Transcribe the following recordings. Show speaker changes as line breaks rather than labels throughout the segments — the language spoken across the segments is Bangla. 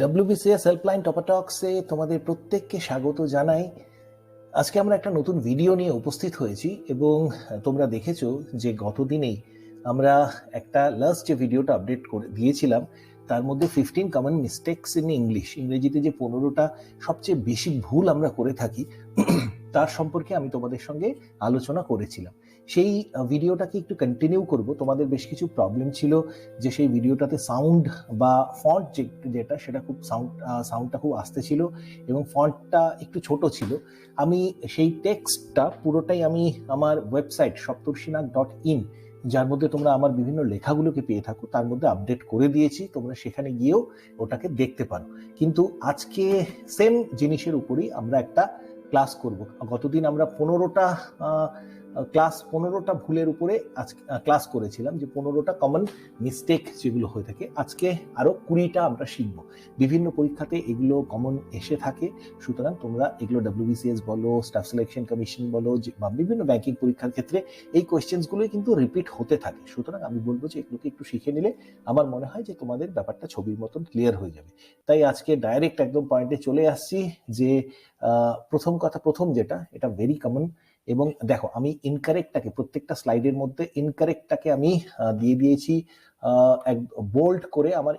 WBCS হেল্পলাইন টপাটক্সে তোমাদের প্রত্যেককে স্বাগত জানাই। আজকে আমরা একটা নতুন ভিডিও নিয়ে উপস্থিত হয়েছি এবং তোমরা দেখেছো যে গতদিনেই আমরা একটা লাস্ট যে ভিডিওটা আপডেট করে দিয়েছিলাম তার মধ্যে 15 কমন মিস্টেকস ইন ইংলিশ, ইংরেজিতে যে 15টা সবচেয়ে বেশি ভুল আমরা করে থাকি তার সম্পর্কে আমি তোমাদের সঙ্গে আলোচনা করেছিলাম। সেই ভিডিওটাকে একটু কন্টিনিউ করব। তোমাদের বেশ কিছু প্রবলেম ছিল যে সেই ভিডিওটাতে সাউন্ড বা ফন্ট যেটা সেটা খুব সাউন্ডটা খুব আস্তে ছিল এবং ফন্টটা একটু ছোট ছিল। আমি সেই টেক্সটটা পুরোটাই আমি আমার ওয়েবসাইট সপ্তর্ষিনাগ.in, যার মধ্যে তোমরা আমার বিভিন্ন লেখাগুলোকে পেয়ে থাকো, তার মধ্যে আপডেট করে দিয়েছি। তোমরা সেখানে গিয়েও ওটাকে দেখতে পারো। কিন্তু আজকে সেম জিনিসের উপরেই আমরা একটা ক্লাস করব। গতদিন আমরা 15টা ভুলের উপরে আজকে ক্লাস করেছিলাম, যে 15টা কমন মিস্টেক যেগুলো হয়ে থাকে। আজকে আরো 20টা আমরা শিখবো। বিভিন্ন পরীক্ষাতে এগুলো কমন এসে থাকে, সুতরাং তোমরা এগুলো WBCS বলো, স্টাফ সিলেকশন কমিশন বলো, বা বিভিন্ন ব্যাংকিং পরীক্ষার ক্ষেত্রে এই কোয়েশ্চেন্সগুলোই কিন্তু রিপিট হতে থাকে। সুতরাং আমি বলবো যে এগুলোকে একটু শিখে নিলে আমার মনে হয় যে তোমাদের ব্যাপারটা ছবির মতন ক্লিয়ার হয়ে যাবে। তাই আজকে ডাইরেক্ট একদম পয়েন্টে চলে আসছি যে প্রথম যেটা, এটা ভেরি কমন। এবং দেখো, আমি ইনকারেক্টটাকে প্রত্যেকটা স্লাইডের মধ্যে ইনকারেক্টটাকে আমি দিয়ে দিয়েছি, বোল্ড করে আমার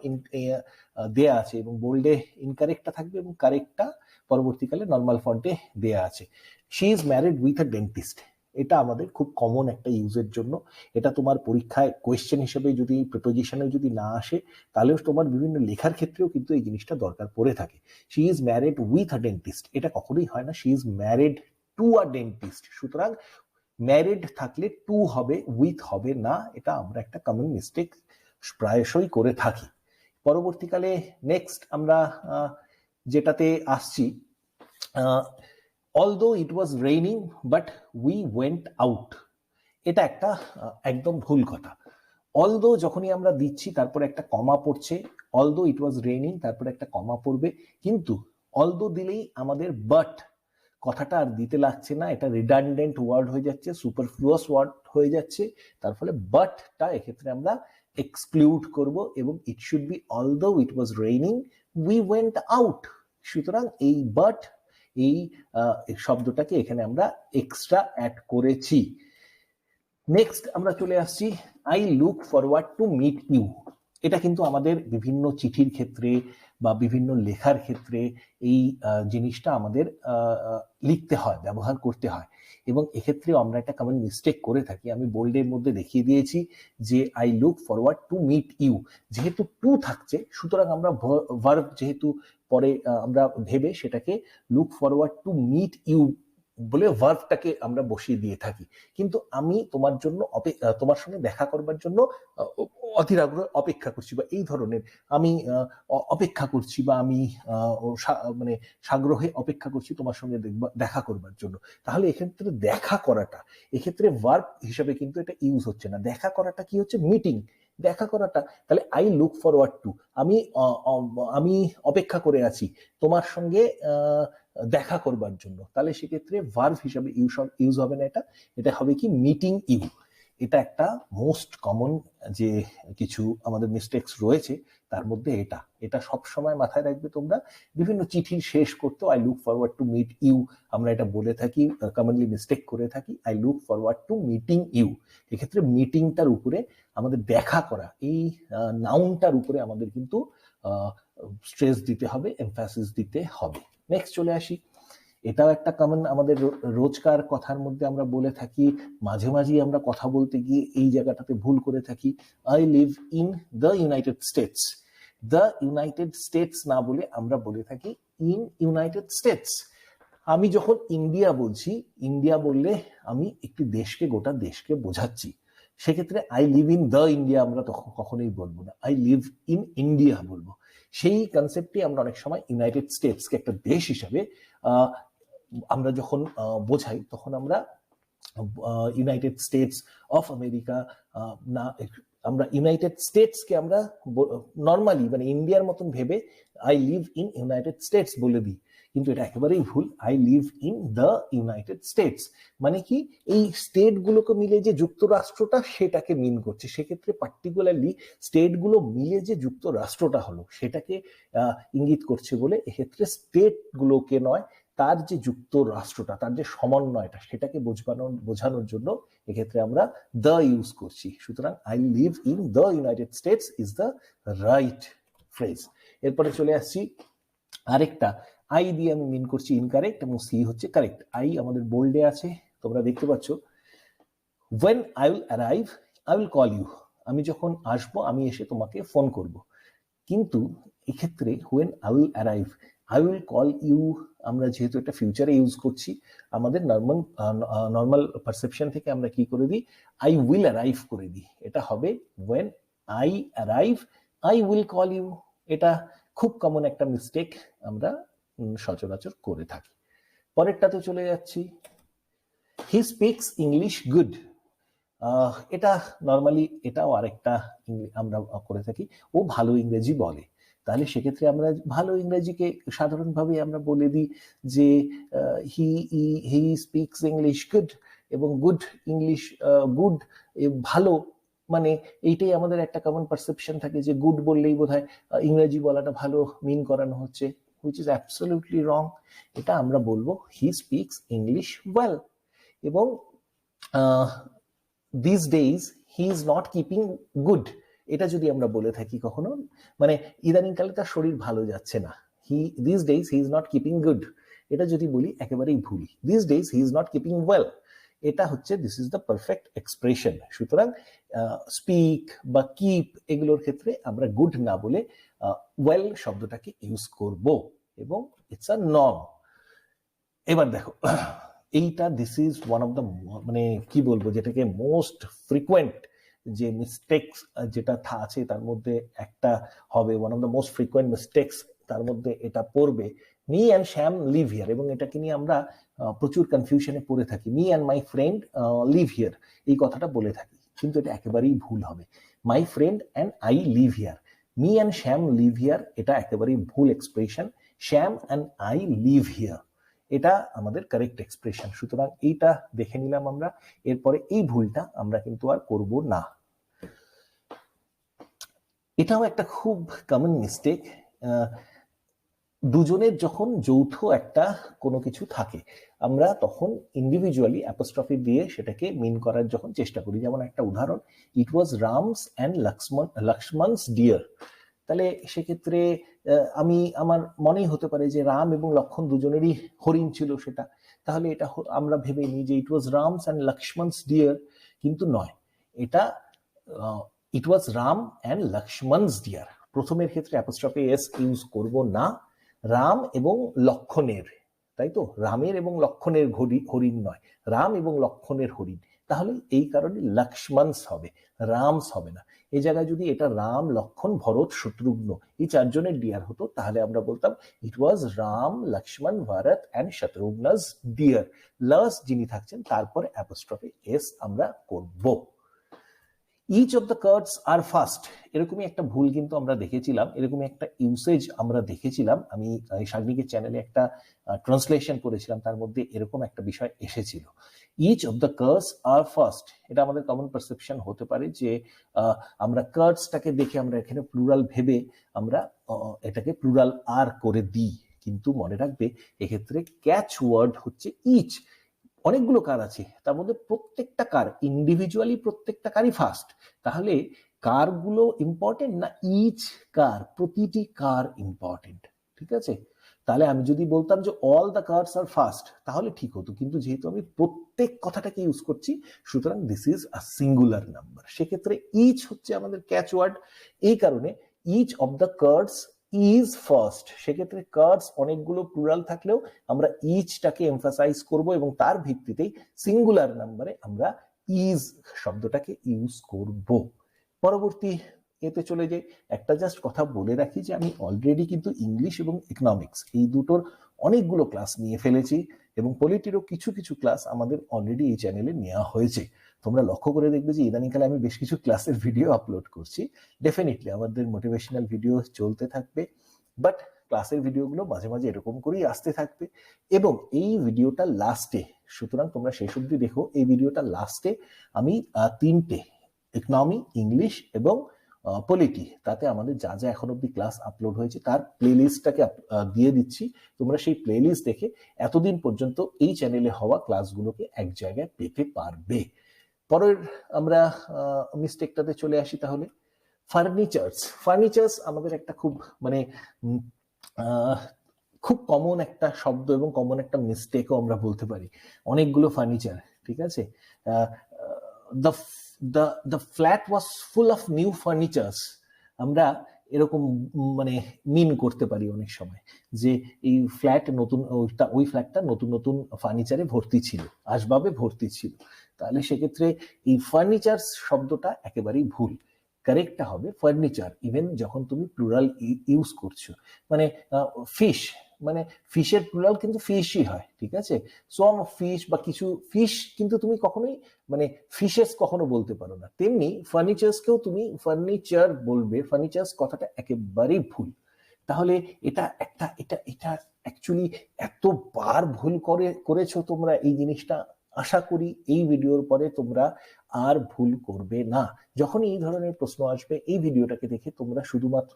দেয়া আছে, এবং বোল্ডে ইনকারেক্টটা থাকবে এবং কারেক্টটা পরবর্তীকালে নর্মাল ফন্টে দেয়া আছে। She is married with a dentist, এটা আমাদের খুব কমন একটা ইউজের জন্য। এটা তোমার পরীক্ষায় কোয়েশ্চেন হিসেবে যদি প্রিপোজিশনে যদি না আসে, তাহলেও তোমার বিভিন্ন লেখার ক্ষেত্রেও কিন্তু এই জিনিসটা দরকার পড়ে থাকে। She is married with a dentist, এটা কখনোই হয় না। She is married to a dentist. সুতরাং ম্যারিড থাকলে টু হবে, উইথ হবে না। এটা আমরা একটা কমন মিস্টেক প্রায়শই করে থাকি। পরবর্তীকালে নেক্সট আমরা যেটাতে আসছি, although it was raining but we went out, এটা একটা একদম ভুল কথা। অলদো যখনই আমরা দিচ্ছি তারপরে একটা কমা পড়ছে, অলদো ইট ওয়াজ রেইনিং তারপরে একটা কমা পড়বে, কিন্তু অলদো দিলেই আমাদের বাট কথাটা আর দিতে লাগছে না, এটা রিডান্ডেন্ট ওয়ার্ড হয়ে যাচ্ছে, সুপারফ্লুয়াস ওয়ার্ড হয়ে যাচ্ছে। তার ফলে বাটটা এক্ষেত্রে আমরা এক্সক্লুড করব এবং ইট should B although it was raining we went out. সুতরাং এই বাট, এই শব্দটাকে এখানে আমরা এক্সট্রা অ্যাড করেছি। নেক্সট আমরা চলে আসছি, I look forward to meet you. এটা কিন্তু আমাদের বিভিন্ন চিঠির ক্ষেত্রে বা বিভিন্ন লেখার ক্ষেত্রে এই জিনিসটা আমাদের লিখতে হয়, ব্যবহার করতে হয়, এবং এক্ষেত্রেও আমরা একটা কমন মিস্টেক করে থাকি। আমি বোল্ডের মধ্যে দেখিয়ে দিয়েছি যে I look forward to meet you, যেহেতু টু থাকছে সুতরাং আমরা ভার্ব যেহেতু পরে আমরা ভেবে সেটাকে look forward to meet you বলে ভার্বটাকে আমরা বসিয়ে দিয়ে থাকি। কিন্তু আমি তোমার সঙ্গে দেখা করবার জন্য অধীর আগ্রহ অপেক্ষা করছি, বা এই ধরনের আমি অপেক্ষা করছি, বা আমি মানে সাগ্রহে অপেক্ষা করছি তোমার সঙ্গে দেখা করবার জন্য। তাহলে এক্ষেত্রে দেখা করাটা এক্ষেত্রে ভার্ব হিসেবে কিন্তু এটা ইউজ হচ্ছে না। দেখা করাটা কি হচ্ছে? মিটিং। দেখা করাটা, তাহলে আই লুক ফরওয়ার্ড টু, আমি অপেক্ষা করে আছি তোমার সঙ্গে দেখা করবার জন্য। তাহলে সেক্ষেত্রে ভার্ব হিসাবে ইউজ হবে না, এটা হবে কি? Meeting you. এটা একটা মোস্ট কমন যে কিছু আমাদের মিস্টেকস রয়েছে তার মধ্যে এটা সব সময় মাথায় রাখবে তোমরা। বিভিন্ন চিঠির শেষ করতেও I look forward to meet you আমরা এটা বলে থাকি, কমনলি মিস্টেক করে থাকি, I look forward to meeting you. এক্ষেত্রে মিটিংটার উপরে আমাদের দেখা করা, এই নাউনটার উপরে আমাদের কিন্তু স্ট্রেস দিতে হবে, এমফাসিস দিতে হবে। নেক্সট চলে আসি, এটাও একটা কমন আমাদের রোজকার কথার মধ্যে আমরা বলে থাকি। মাঝে মাঝেই আমরা কথা বলতে গিয়ে এই জায়গাটাতে ভুল করে থাকি। I live in the United states. The United states না বলে আমরা বলে থাকি ইন ইউনাইটেড স্টেটস। আমি যখন ইন্ডিয়া বলছি, ইন্ডিয়া বললে আমি একটি দেশকে, গোটা দেশকে বোঝাচ্ছি। সেক্ষেত্রে I live in the India আমরা তখন কখনোই বলবো না, আই লিভ ইন ইন্ডিয়া বলবো। সেই কনসেপ্টে আমরা অনেক সময় ইউনাইটেড স্টেটসকে একটা দেশ হিসাবে আমরা যখন বোঝাই, তখন আমরা ইউনাইটেড স্টেটস অফ আমেরিকা না, আমরা ইউনাইটেড স্টেটসকে আমরা নর্মালি মানে ইন্ডিয়ার মতন ভেবে I live in United states বলে দিই। কিন্তু এটা একেবারেই ভুল। I live in the United states মানে কি, এই স্টেট গুলোকে মিলে যে যুক্তরাষ্ট্রটা সেটাকে মিন করছে। সেক্ষেত্রে পার্টিকুলারলি স্টেট গুলো মিলে যে যুক্তরাষ্ট্রটা হলো সেটাকে ইঙ্গিত করছে বলে এক্ষেত্রে স্টেট গুলোকে নয়, তার যে যুক্তরাষ্ট্রটা, তার যে সমন্বয়টা সেটাকে বোঝানোর জন্য এক্ষেত্রে আমরা দ্য ইউজ করছি। সুতরাং I live in the United states is the right phrase. এরপরে চলে আসছি আরেকটা, আই দিয়ে আমি মিন করছি ইনকারেক্ট এবং সি হচ্ছে কারেক্ট। আই আমাদের বোল্ডে আছে, তোমরা দেখতে পাচ্ছ। when I will arrive I will call you, আমি যখন আসবো আমি এসে তোমাকে ফোন করব। কিন্তু এক্ষেত্রে when I will arrive I will call you আমরা যেহেতু এটা ফিউচারে ইউজ করছি, আমাদের নর্মাল পারসেপশন থেকে আমরা কি করে দিই, I will arrive করে দিই। এটা হবে when I arrive I will call you। এটা খুব কমন একটা মিস্টেক আমরা সচরাচর করে থাকি। পরেরটাতে চলে যাচ্ছি, হি স্পিক্স ইংলিশ গুড। এটা নর্মালি এটাও আরেকটা আমরা করে থাকি, ও ভালো ইংরেজি বলে। তাহলে সেক্ষেত্রে আমরা ভালো ইংরেজিকে সাধারণভাবে আমরা বলে দিই যে হি স্পিক্স ইংলিশ গুড, এবং গুড ইংলিশ, গুড ভালো, মানে এইটাই আমাদের একটা কমন পারসেপশন থাকে যে গুড বললেই বোধহয় ইংরেজি বলাটা ভালো মিন করানো হচ্ছে, which is absolutely wrong। এটা আমরা বলবো হি স্পিক্স ইংলিশ ওয়েল। এবং these days he is not keeping good, এটা যদি আমরা বলে থাকি কখনো, মানে ইদানিংকালে তার শরীর ভালো যাচ্ছে না, these days he is not keeping good, এটা যদি বলি একেবারেই ভুল। these days he is not keeping well, এটা হচ্ছে this is the perfect expression. সুতরাং স্পিক বা কিপ এগুলোর ক্ষেত্রে আমরা গুড না বলে ওয়েল শব্দটাকে ইউজ করব, এবং ইটস আ নর্ম। এবার দেখো এইটা, this is one of the, মানে কি বলবো, যেটাকে মোস্ট ফ্রিকুয়েন্ট যে মিস্টেকস যেটা আছে তার মধ্যে একটা হবে, one of the most frequent mistakes তার মধ্যে এটা পড়বে। Me and Shyam live here, এবং এটাকে নিয়ে আমরা প্রচুর কনফিউশনে পড়ে থাকি। Me and my friend live here, এই কথাটা বলে থাকি, কিন্তু এটা একেবারেই ভুল হবে। My friend and I live here, me and Shyam live here এটা একেবারেই ভুল expression. Shyam and I live here এটা আমাদের কারেক্ট এক্সপ্রেশন। সুতরাং এইটা দেখে নিলাম আমরা। এরপরে এই ভুলটা আমরা কিন্তু আর করব না। এটাও একটা খুব কমন মিস্টেক, দুজনের যখন যৌথ একটা কোনো কিছু থাকে আমরা তখন ইন্ডিভিজুয়ালি অ্যাপোস্ট্রফি দিয়ে সেটাকে মিন করার যখন চেষ্টা করি। যেমন একটা উদাহরণ, ইট ওয়াজ রামস অ্যান্ড লক্ষ্মণস ডিয়ার। তাহলে সেক্ষেত্রে আমার মনেই হতে পারে যে রাম এবং লক্ষণ দুজনেরই হরিণ ছিল সেটা, তাহলে এটা আমরা ভেবে নিই যে ইট ওয়াজ রামস অ্যান্ড লক্ষ্মণস ডিয়ার, কিন্তু নয়, এটা ইট ওয়াজ রাম অ্যান্ড লক্ষ্মণস ডিয়ার। প্রথমের ক্ষেত্রে অ্যাপোস্ট্রফি এস ইউজ করব না, রাম এবং লক্ষণের, তাই তো, রামের এবং লক্ষণের হরিণ নয়, রাম এবং লক্ষণের হরিণ। তাহলে এই কারণে লক্ষ্মণস হবে, রামস হবে না। এই জায়গায় যদি এটা রাম, লক্ষণ, ভরত, শত্রুঘ্ন এই চারজনের ডিয়ার হতো, তাহলে আমরা বলতাম it was Ram, Lakshman, Bharat and Shatrughna's deer. Last যিনি থাকছেন তারপরে অ্যাপোস্ট্রফি এস আমরা করব। Each of the cards are first, এরকমই একটা ভুল কিন্তু আমরা দেখেছিলাম, এরকমই একটা ইউসেজ আমরা দেখেছিলাম। আমি সাগ্নিকের চ্যানেলে একটা ট্রান্সলেশন করেছিলাম, তার মধ্যে এরকম একটা বিষয় এসেছিল, each of the cards are first. এটা আমাদের কমন পারসেপশন হতে পারে যে আমরা কার্ডসটাকে দেখে আমরা এখানে প্লুরাল ভেবে আমরা এটাকে প্লুরাল আর করে দিই, কিন্তু মনে রাখবে এক্ষেত্রে ক্যাচ ওয়ার্ড হচ্ছে ইচ। অনেকগুলো কার আছে, তার মধ্যে প্রত্যেকটা কার ইন্ডিভিজুয়ালি প্রত্যেকটা কারই ফার্স্ট। তাহলে কারগুলো ইম্পর্টেন্ট না ইচ কার, প্রতিটি কার ইম্পর্টেন্ট, ঠিক আছে? তাহলে আমি যদি বলতাম যে all the cars are first তাহলে ঠিক হতো, কিন্তু যেহেতু আমি প্রত্যেক কথাটাকে ইউজ করছি সুতরাং this is a singular number, সেক্ষেত্রে ইচ হচ্ছে আমাদের ক্যাচ ওয়ার্ড। এই কারণে each of the cars is first, সেক্ষেত্রে কার্ডস অনেকগুলো প্লুরাল থাকলেও আমরা ইচটাকে এমফাসাইজ করব এবং তার ভিত্তিতেই সিঙ্গুলার নাম্বারে আমরা ইজ শব্দটাকে ইউজ করব। পরবর্তী এতে চলে যাই। একটা জাস্ট কথা বলে রাখি যে আমি অলরেডি কিন্তু ইংলিশ এবং ইকোনমিক্স এই দুটোর অনেকগুলো ক্লাস নিয়ে ফেলেছি, এবং পলিটিরও কিছু কিছু ক্লাস আমাদের অলরেডি এই চ্যানেলে নেওয়া হয়েছে। তোমরা লক্ষ্য করে দেখবে যে ইদানিংকালে আমি বেশ কিছু ক্লাসের ভিডিও আপলোড করছি। ডেফিনেটলি আমাদের মোটিভেশনাল ভিডিও চলতে থাকবে, বাট ক্লাসের ভিডিওগুলো মাঝে মাঝে এরকম করেই আসতে থাকবে। এবং এই ভিডিওটা লাস্টে, সুতরাং তোমরা শেষ অবধি দেখো, এই ভিডিওটা লাস্টে আমি 3টে ইকোনমি, ইংলিশ এবং পলিটি, তাতে আমাদের যা যা এখন অব্দি ক্লাস আপলোড হয়েছে তার প্লেলিস্টটাকে দিয়ে দিচ্ছি। তোমরা সেই প্লেলিস্ট দেখে এতদিন পর্যন্ত এই চ্যানেলে হওয়া ক্লাসগুলোকে এক জায়গায় পেতে পারবে। পরের আমরা মিস্টেকটাতে চলে আসি তাহলে। ফার্নিচার্স আমাদের একটা খুব মানে খুব কমন একটা শব্দ এবং কমন একটা মিস্টেকও আমরা বলতে পারি। অনেকগুলো ফার্নিচার, ঠিক আছে। The flat was full of new furnitures, আমরা এরকম মানে মিন করতে পারি অনেক সময় যে এই ফ্ল্যাট নতুন, ওই ফ্ল্যাটটা নতুন নতুন ফার্নিচারে ভর্তি ছিল, আসবাবে ভর্তি ছিল। তাহলে সেক্ষেত্রে এই ফার্নিচার্স শব্দটা একেবারেই ভুল। কারেক্টটা হবে ফার্নিচার, ইভেন যখন তুমি প্লুরাল ইউজ করছো। মানে ফিশ, মানে ফিশের প্লুরাল কিন্তু ফিশই হয়, ঠিক আছে। সোয়ার্ম অফ ফিশ বা কিছু ফিশ কিন্তু তুমি কখনোই মানে ফিশেস কখনো বলতে পারো না। তেমনি ফার্নিচার্সকেও তুমি ফার্নিচার বলবে, ফার্নিচার্স কথাটা একেবারেই ভুল। তাহলে এটা অ্যাকচুয়ালি এতবার ভুল করেছো তোমরা এই জিনিসটা, আশা করি এই ভিডিওর পরে তোমরা আর ভুল করবে না। যখন এই ধরনের প্রশ্ন আসবে, এই ভিডিওটাকে দেখে তোমরা শুধুমাত্র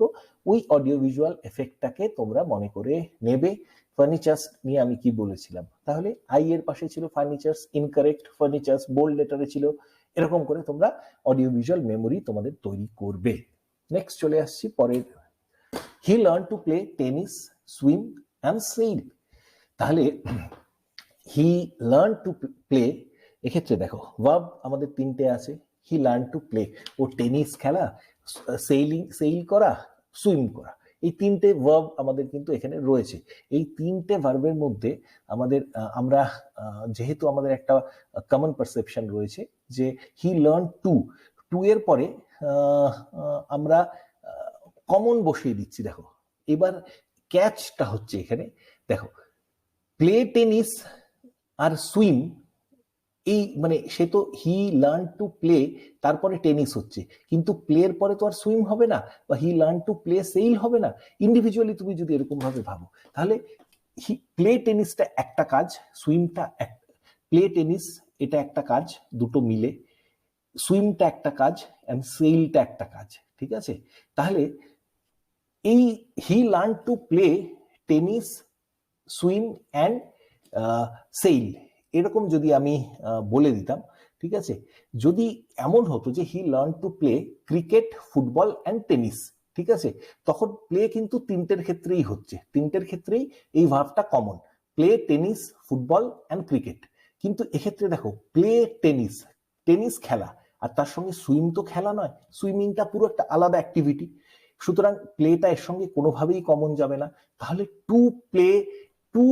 ওই অডিও ভিজুয়াল এফেক্টটাকে তোমরা মনে করে নেবে। ফার্নিচার্স নিয়ে আমি কি বলেছিলাম, তাহলে আই এর পাশে ছিল ফার্নিচার্স, ইনকারেক্ট, ফার্নিচার্স বোল্ড লেটারে ছিল। এরকম করে তোমরা অডিও ভিজুয়াল মেমোরি তোমাদের তৈরি করবে। নেক্সট চলে আসছি পরের। হি learn to play tennis, swim and sail. তাহলে হি লার্ন টু প্লে, এক্ষেত্রে দেখো ভার্ব আমাদের 3টে আছে। হি লার্ন টু প্লে, ও টেনিস খেলা, সেইল করা, সুইম করা, এই 3টে ভার্ব আমাদের কিন্তু এখানে রয়েছে। এই 3টে ভার্বের মধ্যে আমাদের আমরা যেহেতু আমাদের একটা কমন পারসেপশন রয়েছে যে হি লার্ন টু এর পরে আমরা কমন বসিয়ে দিচ্ছি। দেখো এবার ক্যাচটা হচ্ছে এখানে, দেখো প্লে টেনিস আর সুইম, এই মানে সে তো হি লার্ন টু প্লে, তারপরে টেনিস হচ্ছে, কিন্তু প্লের পরে তো আর সুইম হবে না, বা হি লার্ন টু প্লে সেইল হবে না। ইন্ডিভিজুয়ালি তুমি যদি এরকম ভাবে ভাবো, তাহলে প্লে টেনিসটা একটা কাজ, সুইমটা প্লে টেনিস এটা একটা কাজ, দুটো মিলে, সুইমটা একটা কাজ এন্ড সেইলটা একটা কাজ, ঠিক আছে। তাহলে এই হি learn to play tennis, swim and sail, এরকম যদি আমি বলে দিতাম, ঠিক আছে। যদি এমন হতো যে হি learn to play cricket, football and tennis, ঠিক আছে, তখন প্লে কিন্তু 3টের ক্ষেত্রেই হচ্ছে, 3টের ক্ষেত্রেই এই ভার্বটা common, play tennis, football and cricket. কিন্তু এক্ষেত্রে দেখো প্লে টেনিস, টেনিস খেলা, আর তার সঙ্গে সুইম তো খেলা নয়, সুইমিংটা পুরো একটা আলাদা অ্যাক্টিভিটি। সুতরাং প্লেটা এর সঙ্গে কোনোভাবেই কমন যাবে না। তাহলে টু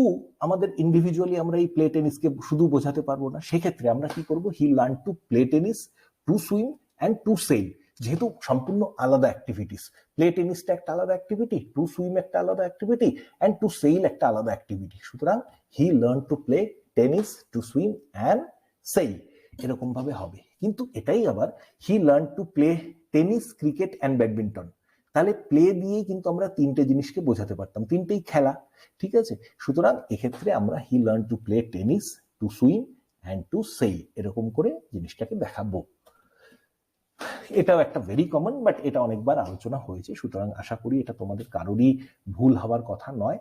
আমাদের ইন্ডিভিজুয়ালি আমরা এই প্লে টেনিসকে শুধু বোঝাতে পারবো না। সেক্ষেত্রে আমরা কি করব, he learn to play tennis, to swim and to sail, যেহেতু সম্পূর্ণ আলাদা অ্যাক্টিভিটিস। প্লে টেনিসটা একটা আলাদা অ্যাক্টিভিটি, টু সুইম একটা আলাদা অ্যাক্টিভিটি অ্যান্ড টু সেইল একটা আলাদা অ্যাক্টিভিটি। সুতরাং হি learn to play tennis, to swim and sail, এরকম ভাবে হবে। কিন্তু এটাই আবার হি learn to play tennis, cricket and badminton, তাহলে প্লে দিয়েই কিন্তু আমরা 3টে জিনিসকে বোঝাতে পারতাম, 3টেই খেলা, ঠিক আছে। সুতরাং এক্ষেত্রে আমরা he learn to play tennis, to swim and to sail, এরকম করে জিনিসটাকে দেখাবো। এটাও একটা ভেরি কমন, বাট এটা অনেকবার আলোচনা হয়েছে, সুতরাং আশা করি এটা তোমাদের কারোরই ভুল হওয়ার কথা নয়।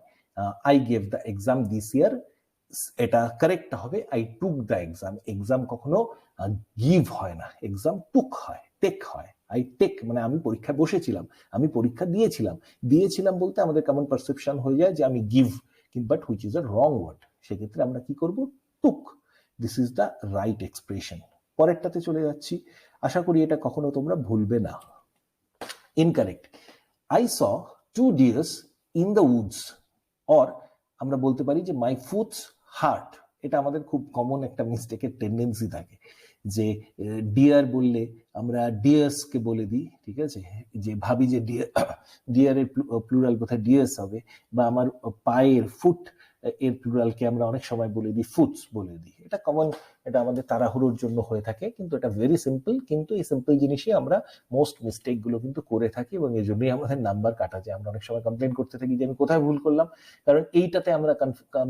I gave the exam this ইয়ার, এটা কারেক্ট হবে I took the exam. Exam কখনো গিভ হয় না, এক্সাম টুক হয়, টেক হয়। আই টেক মানে আমি পরীক্ষায় বসেছিলাম, আমি পরীক্ষা দিয়েছিলাম বলতে আমাদের কমন পারসেপশন হয়ে যায় যে আমি give, but which is a wrong word. সেক্ষেত্রে আমরা কি করব, took, this is the right expression. পরেরটাতে চলে যাচ্ছি, আশা করি এটা কখনো তোমরা ভুলবে না। Incorrect, I saw 2 deers in the woods, or আমরা বলতে পারি যে মাই ফুটস হার্ট। এটা আমাদের খুব কমন একটা মিস্টেকের টেন্ডেন্সি থাকে যে ডিয়ার বললে আমরা ডিয়ার্সকে বলে দিই, ঠিক আছে, যে ভাবি যে ডিয়ারের প্লুরাল কোথায় ডিয়ার্স হবে, বা আমার পায়ের ফুট এর প্লুরালকে আমরা অনেক সময় বলে দিই ফুডস বলে দিই, এটা কমন, এটা আমাদের তাড়াহুড়োর জন্য হয়ে থাকে, কিন্তু এটা ভেরি সিম্পল। কিন্তু এই সিম্পল জিনিসই আমরা মোস্ট মিস্টেক গুলো কিন্তু করে থাকি, এবং এই জন্যই আমাদের নাম্বার কাটা যায়। আমরা অনেক সময় কমপ্লেন করতে থাকি যে আমি কোথায় ভুল করলাম, কারণ এইটাতে আমরা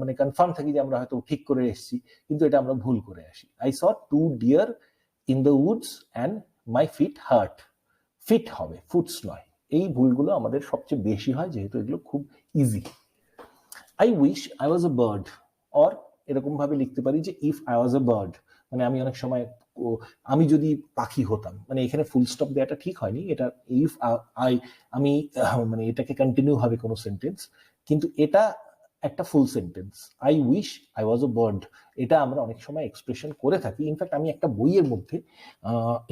মানে কনফার্ম থাকি যে আমরা হয়তো ঠিক করে এসেছি, কিন্তু এটা আমরা ভুল করে আসি। I saw 2 deer in the woods and my feet hurt, feet হবে, ফুটস নয়। এই ভুলগুলো আমাদের সবচেয়ে বেশি হয়, যেহেতু এগুলো খুব easy. I wish I was a bird, or এরকম ভাবে লিখতে পারি যে if I was a bird, মানে আমি অনেক সময় আমি যদি পাখি হতাম, মানে এখানে ফুল স্টপ দেওয়াটা ঠিক হয়নি, এটা ইফ আমি মানে এটাকে কন্টিনিউ হবে কোনো সেন্টেন্স, কিন্তু এটা একটা full sentence. I wish I was a bird, এটা আমরা অনেক সময় এক্সপ্রেশন করে থাকি। ইনফ্যাক্ট আমি একটা বইয়ের মধ্যে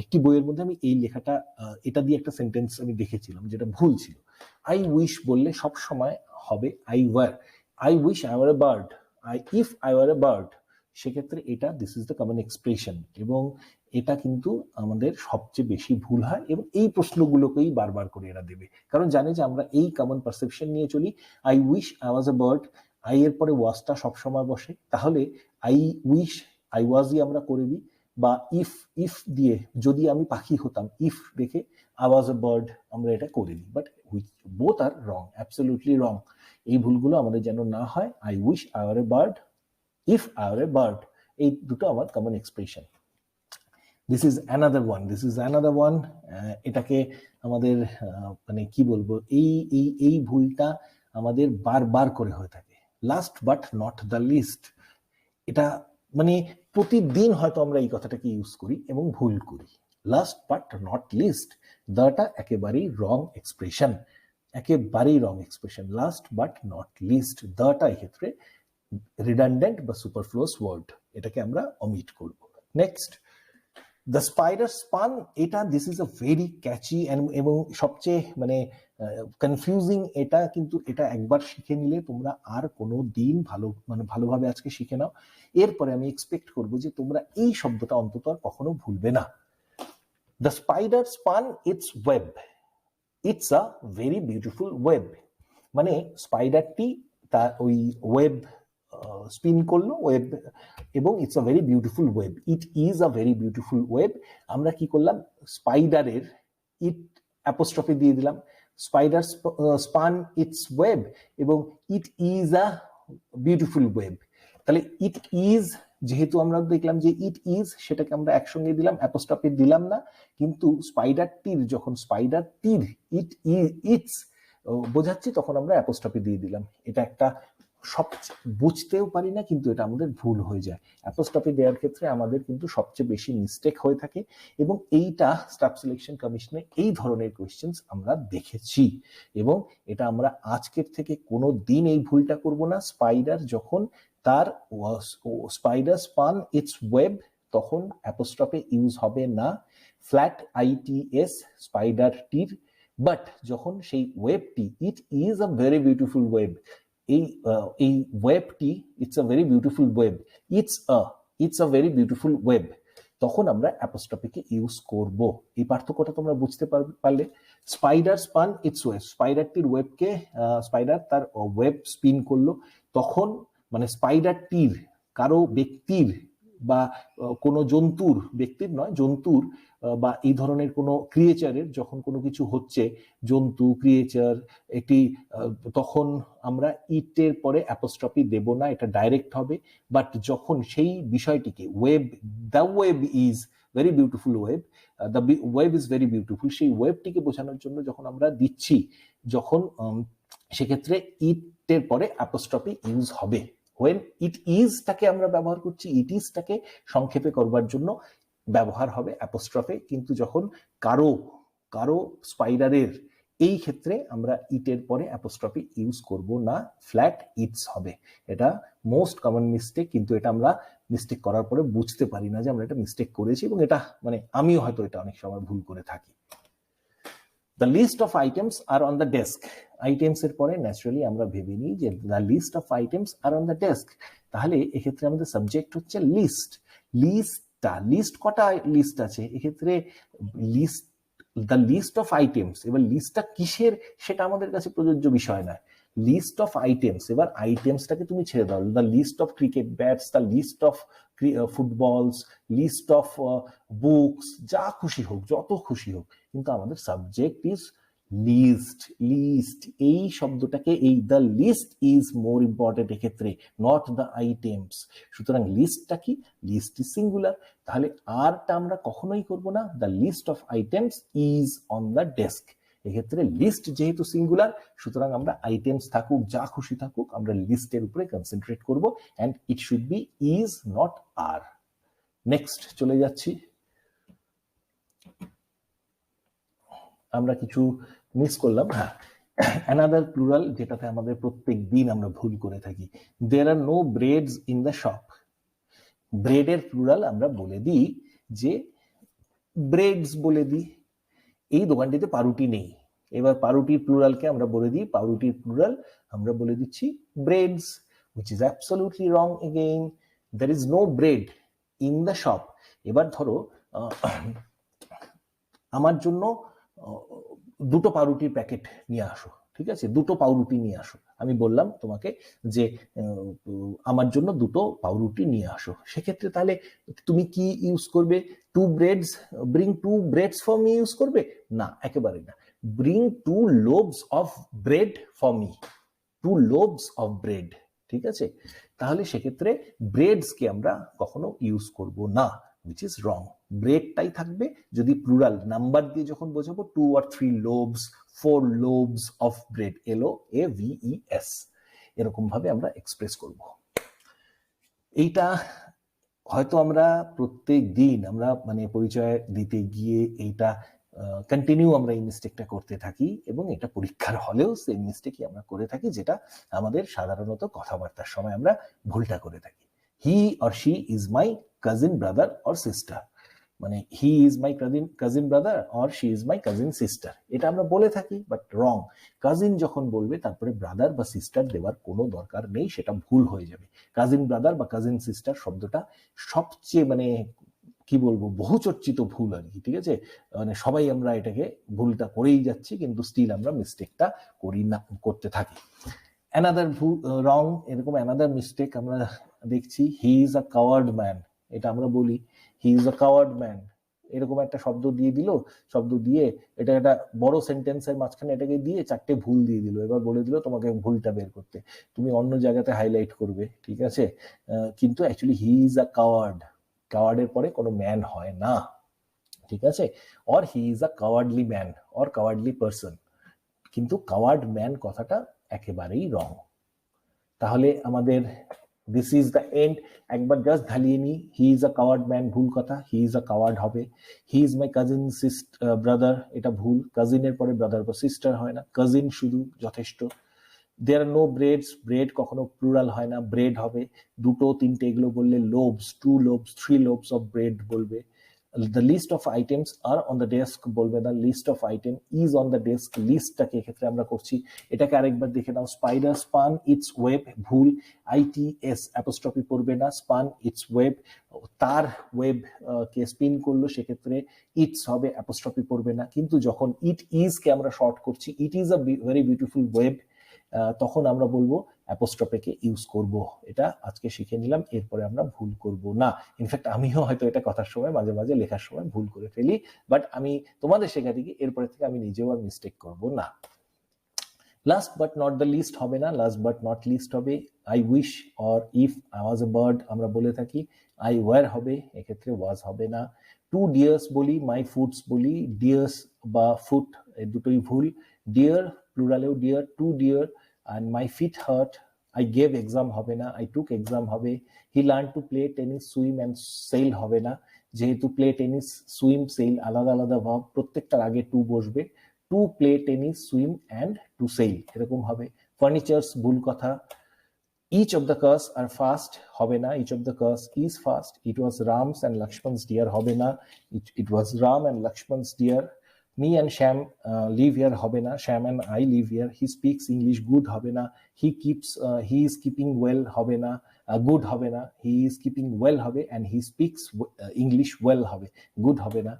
একটি বইয়ের মধ্যে আমি এই লেখাটা এটা দিয়ে একটা সেন্টেন্স আমি দেখেছিলাম যেটা ভুল ছিল। আই উইশ বললে সব সময় হবে I were, I wish I were a bird, if I were a bird, সেক্ষেত্রে এটা this is the common expression, এবং এটা কিন্তু আমাদের সবচেয়ে বেশি ভুল হয়, এবং এই প্রশ্নগুলোকেই বারবার করে এরা দেবে, কারণ জানে যে আমরা এই কমন পারসেপশন নিয়ে চলি। I wish I was a bird, I এর পরে ওয়াজটা সবসময় বসে, তাহলে আই উইশ আই ওয়াজই আমরা করে দিই, বা ইফ দিয়ে যদি আমি পাখি হতাম, ইফ রেখে আই ওয়াজ এ বার্ড আমরা এটা করে দিই, but both are wrong, absolutely wrong. এই ভুলগুলো আমাদের যেন না হয়। I wish I were a bird, if I were a bird, এই দুটো আমার common expression. This is another one. এটাকে আমাদের মানে কি বলবো, এই ভুলটা আমাদের বারবার করে হয়ে থাকে। Last but not the least, এটা মানে প্রতিদিন হয়তো আমরা এই কথাটাকে ইউজ করি এবং ভুল করি। লাস্ট বাট নট লিস্ট, দাটা একেবারেই রং এক্সপ্রেশন, একেবারেই wrong expression. Last but not least, দাটা এক্ষেত্রে রিডান্ডেন্ট বা সুপারফ্লুয়াস ওয়ার্ড, এটাকে আমরা অমিট করব। নেক্সট, দ্য স্পাইডার স্পান, এটা this is a very catchy এবং সবচেয়ে মানে কনফিউজিং, এটা কিন্তু এটা একবার শিখে নিলে তোমরা আর কোনো দিন ভালোভাবে আজকে শিখে নাও, এরপরে আমি এক্সপেক্ট করবো যে তোমরা এই শব্দটা অন্তত আর কখনো ভুলবে না। The spider spun its web, it's a very beautiful web, মানে স্পাইডারটি তার ওই ওয়েব স্পিন করলো, ওয়েব, এবং it's a very beautiful web, it is a very beautiful web. আমরা কি করলাম, স্পাইডারের ইট অ্যাপোস্ট্রফি দিয়ে দিলাম, স্পাইডার স্পান ইটস ওয়েব, এবং ইট ইজ আ বিউটিফুল ওয়েব। তাহলে ইট ইজ, যেহেতু আমরা দেখলাম যে ইট ইজ, সেটাকে আমরা একসঙ্গে দিলাম, অ্যাপোস্ট্রফি দিলাম না, কিন্তু স্পাইডারটির যখন স্পাইডারটির ইটস বোঝাচ্ছি তখন আমরা অ্যাপোস্ট্রফি দিয়ে দিলাম। এটা একটা সব বুঝতেও পারি না, কিন্তু এটা আমাদের ভুল হয়ে যায়। অ্যাপোস্ট্রফি দেওয়ার ক্ষেত্রে আমাদের কিন্তু সবচেয়ে বেশি মিস্টেক হয়ে থাকে, এবং এইটা স্টাফ সিলেকশন কমিশনে এই ধরনের কোয়েশ্চেন্স আমরা দেখেছি, এবং এটা আমরা আজকের থেকে কোনো দিন এই ভুলটা করব না। স্পাইডার যখন তার স্পাইডার স্পান ইটস ওয়েব, তখন অ্যাপোস্ট্রফি ইউজ হবে না, ফ্ল্যাট আইটিএস স্পাইডারটির। বাট যখন সেই ওয়েবটি, it is a very beautiful web, এই ওয়েবটি, it's a very beautiful web, it's a very beautiful web, তখন আমরা অ্যাপোস্ট্রফিকে ইউজ করব। এই পার্থক্যটা তোমরা বুঝতে পারলে। স্পাইডার স্পান ইটস ওয়েব, স্পাইডারটির ওয়েবকে, স্পাইডার তার ওয়েব স্পিন করলো, তখন মানে স্পাইডারটির, কারো ব্যক্তির বা কোনো জন্তুর, ব্যক্তির নয় জন্তুর, বা এই ধরনের কোনো ক্রিয়েচারের যখন কোনো কিছু হচ্ছে, জন্তু ক্রিয়েচার একটি, তখন আমরা ইটের পরে অ্যাপোস্ট্রফি দেব না, এটা ডাইরেক্ট হবে। বাট যখন সেই বিষয়টিকে web, the web is very beautiful web, the web is very beautiful, সেই ওয়েবটিকে বোঝানোর জন্য যখন আমরা দিচ্ছি, যখন সেক্ষেত্রে ইটের পরে অ্যাপোস্ট্রফি ইউজ হবে। when it is টাকে আমরা ব্যবহার করছি, ইট ইজ টাকে সংক্ষেপে করবার জন্য ব্যবহার হবে অ্যাপোস্ট্রফে, কিন্তু যখন কারো স্পাইডারের, এই ক্ষেত্রে আমরা ইটের পরে অ্যাপোস্ট্রফি ইউজ করব না, ফ্ল্যাট ইটস হবে। এটা মোস্ট কমন মিস্টেক, কিন্তু এটা আমরা মিস্টেক করার পরে বুঝতে পারি না যে আমরা এটা মিস্টেক করেছি, এবং এটা মানে আমিও হয়তো এটা অনেক সময় ভুল করে থাকি। The list of items are on the desk. Items এর পরে ন্যাচারালি আমরা ভেবে নিই যে the list of items are on the desk, তাহলে এক্ষেত্রে আমাদের সাবজেক্ট হচ্ছে লিস্ট। লিস্ট কটা লিস্ট আছে এক্ষেত্রে, list, the list of items. এবার লিস্টটা কিসের সেটা আমাদের কাছে প্রযোজ্য বিষয় নয়, লিস্ট অফ আইটেমস, এবার আইটেমসটাকে তুমি ছেড়ে দাও, the list of cricket bats, the list of footballs, list of books, যা খুশি হোক, যত খুশি হোক, কিন্তু আমাদের সাবজেক্ট ইজ লিস্ট। লিস্ট এই শব্দটাকে, এই the list is more important এক্ষেত্রে, নট দ্য আইটেমস। সুতরাং লিস্টটা কি? লিস্ট ইজ সিঙ্গুলার, তাহলে আরটা আমরা কখনোই করব না। The list of items is on the desk, এক্ষেত্রে লিস্ট যেহেতু সিঙ্গুলার, সুতরাং আমরা আইটেমস থাকুক যা খুশি থাকুক, আমরা লিস্টের উপরে কনসেন্ট্রেট করব, and it should be is not are. Next চলে যাচ্ছি, আমরা কিছু মিস করলাম। হ্যাঁ, অ্যানাদার প্লুরাল যেটাতে আমাদের প্রত্যেক দিন আমরা ভুল করে থাকি, there are no breads in the shop. ব্রেডের প্লুরাল আমরা বলে দিই যে ব্রেডস বলে দিই, এই দোকানটিতে পাউরুটি নেই। এবার পাউরুটির প্লুরালকে আমরা বলে দিই, পাউরুটির প্লুরাল আমরা বলে দিচ্ছি breads, which is absolutely wrong again. There is no bread in the shop. এবার ধরো আমার জন্য দুটো পাউরুটির প্যাকেট নিয়ে আসো, ঠিক আছে, দুটো পাউরুটি নিয়ে আসো। আমি বললাম তোমাকে যে আমার জন্য দুটো পাউরুটি নিয়ে আসো, সেক্ষেত্রে তাহলে তুমি কি ইউজ করবে? Two breads, bring two breads for me use করবে? না, একেবারে না। Bring two loaves of bread for me, two loaves of bread, ঠিক আছে। তাহলে সেক্ষেত্রে ব্রেডসকে আমরা কখনো ইউজ করব না, which is wrong. ব্রেডটাই থাকবে। যদি প্লুরাল নাম্বার দিয়ে যখন বোঝাবো, 2 or 3 loaves, 4 loaves of bread, LOAVES, এরকম ভাবে আমরা এক্সপ্রেস করব। এইটা হয়তো আমরা প্রত্যেক দিন আমরা মানে পরিচয় দিতে গিয়ে এইটা কন্টিনিউ আমরা এই মিস্টেকটা করতে থাকি, এবং এটা পরীক্ষার হলেও সেই মিস্টেকই আমরা করে থাকি, যেটা আমাদের সাধারণত কথাবার্তার সময় আমরা ভুলটা করে থাকি। He or she is my cousin brother or sister, মানে he is my cousin brother or she is my cousin sister, এটা আমরা বলে থাকি, বাট রং। কাজিন যখন বলবে তারপরে ব্রাদার বা সিস্টার দেওয়ার কোনো দরকার নেই, সেটা ভুল হয়ে যাবে। কাজিন ব্রাদার বা কাজিন সিস্টার শব্দটা সবচেয়ে মানে কি বলবো বহুচর্চিত ভুল আর কি, ঠিক আছে। মানে সবাই আমরা এটাকে ভুলটা করেই যাচ্ছি, কিন্তু স্টিল আমরা মিস্টেকটা করি না, করতে থাকি। অ্যানাদার রং, এরকম অ্যানাদার মিস্টেক আমরা দেখছি, হি ইজ আ কাওয়ার্ড ম্যান, এটা আমরা বলি হি ইজ আ কাওয়ার্ড ম্যান, এরকম একটা শব্দ দিয়ে দিল, শব্দ দিয়ে এটা একটা বড় সেন্টেন্সের মাঝখানে এটাকে দিয়ে 4টে ভুল দিয়ে দিল, এবার বলে দিল তোমাকে ভুলটা বের করতে, তুমি অন্য জায়গাতে হাইলাইট করবে, ঠিক আছে। কিন্তু actually he is a coward, কাওয়ার্ডের পরে কোনো ম্যান হয় না, ঠিক আছে। Or he is a cowardly man or cowardly person, কিন্তু কাওয়ার্ড ম্যান কথাটা একেবারেই রং। তাহলে আমাদের দিস ইজ দ্য এন্ড। একবার জাস্ট ঢালিয়ে নি, he is a coward man ভুল কথা, হি ইজ আ কাওয়ার্ড হবে। He is my cousin brother, এটা ভুল, কাজিনের পরে ব্রাদার বা সিস্টার হয় না, কাজিন শুধু যথেষ্ট। দেয়ার আর নো ব্রেডস, ব্রেড কখনো প্লুরাল হয় না, ব্রেড হবে। দুটো তিনটে এগুলো বললে loaves, 2 loaves, 3 loaves of bread বলবে। The list of items are on the desk বলবে না, list of item is on the desk, লিস্টটাকে এক্ষেত্রে আমরা করছি। এটাকে আরেকবার দেখে নাও, স্পাইডার স্পান ইটস ওয়েব, ভুল, ITS অ্যাপোস্ট্রফি পড়বে না, স্পান ইটস ওয়েব, তার ওয়েব কে স্পিন করলো, সেক্ষেত্রে ইটস হবে, অ্যাপোস্ট্রফি পড়বে না। কিন্তু যখন ইট ইজ কে আমরা শর্ট করছি, ইট is a very beautiful web, তখন আমরা বলবো অ্যাপোস্ট্রফিকে ইউজ করব। এটা আজকে শিখে নিলাম, এরপরে আমরা ভুল করব না। ইনফ্যাক্ট আমিও হয়তো এটা কথার সময় মাঝে মাঝে লেখার সময় ভুল করে ফেলি, বাট আমি তোমাদের শেখা থেকে এরপরে থেকে আমি নিজেও আর মিস্টেক করব না। Last but not the least হবে না, লাস্ট বাট নট লিস্ট হবে। I wish or if I was a bird আমরা বলে থাকি, আই ওয়ার হবে, এক্ষেত্রে ওয়াজ হবে না। টু ডিয়ার্স বলি, মাই ফুডস বলি, ডিয়ার্স বা ফুট এই দুটোই ভুল। ডিয়ার প্লুরালেও deer, two deer. and my feet hurt, I gave exam হবে না, I took exam হবে। he learned to play tennis, swim and sail হবে না, যেহেতু প্লে টেনিস, সুইম, সেল আলাদা আলাদা ভাব, প্রত্যেকটার আগে টু বসবে। To play tennis, swim and to sail এরকম হবে। ফার্নিচার্স ভুল কথা। each of the cars are fast হবে না, each of the cars is fast, it was Ram's and Lakshman's deer হবে না, it was Ram and Lakshman's deer। me and Sham live here হবে না, Sham and I live here। he speaks English good হবে না, he is keeping well হবে না, good হবে না, he is keeping well হবে, and he speaks English well হবে, good হবে না।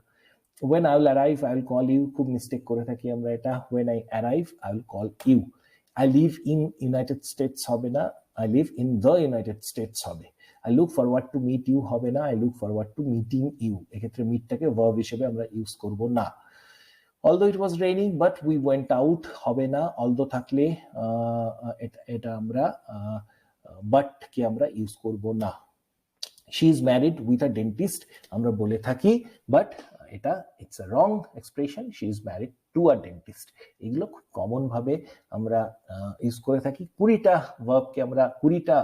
when I will arrive I will call you, খুব মিস্টেক করে থাকি আমরা এটা, when I arrive I will call you। I live in United States হবে না, I live in the United States হবে। I look forward to meet you হবে না, I look forward to meeting you. এক্ষেত্রে মিটটাকে ভার্ব হিসেবে আমরা ইউজ করব না। although it was raining but we went out হবে না, although থাকলে এটা আমরা but কে আমরা ইউজ করব না। she is married with a dentist আমরা বলে থাকি, বাট এটা it's a wrong expression, she is married to a dentist। এগুলো খুব কমন ভাবে আমরা ইউজ করে থাকি। 20টা ভার্বকে আমরা 20টা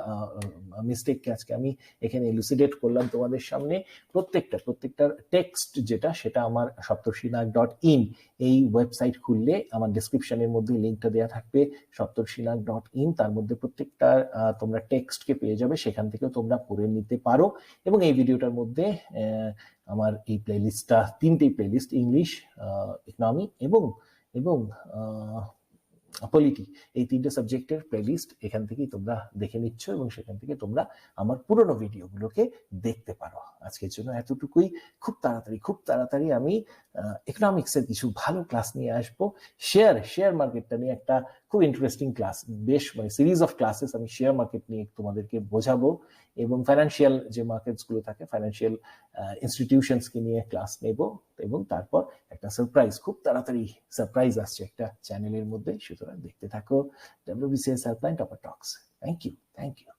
মিস্টেককে আজকে আমি এখানে এলুসিডেট করলাম তোমাদের সামনে। প্রত্যেকটার টেক্সট যেটা সেটা আমার সপ্তর্ষিনাগ.in এই ওয়েবসাইট খুললে আমার ডেসক্রিপশনের মধ্যে লিঙ্কটা দেওয়া থাকবে সপ্তর্ষিনাগ.in, তার মধ্যে প্রত্যেকটা তোমরা টেক্সটকে পেয়ে যাবে, সেখান থেকেও তোমরা পড়ে নিতে পারো। এবং এই ভিডিওটার মধ্যে আমার এই প্লেলিস্টটা 3টে প্লেলিস্ট, ইংলিশ, ইকোনমি এবং পলিটি, এই 3টে সাবজেক্টের প্লেলিস্ট এখান থেকেই তোমরা দেখে নিচ্ছ এবং সেখান থেকে তোমরা আমার পুরোনো ভিডিওগুলোকে দেখতে পারো। আজকের জন্য এতটুকুই। খুব তাড়াতাড়ি আমি ইকোনমিক্সের কিছু ভালো ক্লাস নিয়ে আসবো। শেয়ার মার্কেটটা নিয়ে একটা খুব ইন্টারেস্টিং ক্লাস, বেশ মানে সিরিজ অফ ক্লাসেস আমি শেয়ার মার্কেট নিয়ে তোমাদেরকে বোঝাবো, এবং ফাইন্যান্সিয়াল যে মার্কেটস গুলো থাকে, ফাইন্যান্সিয়াল ইনস্টিটিউশনসকে নিয়ে ক্লাস নেব। এবং তারপর একটা সারপ্রাইজ, খুব তাড়াতাড়ি সারপ্রাইজ আসছে একটা চ্যানেলের মধ্যে, সুতরাং দেখতে থাকো WBCS helpline topper talks. Thank you.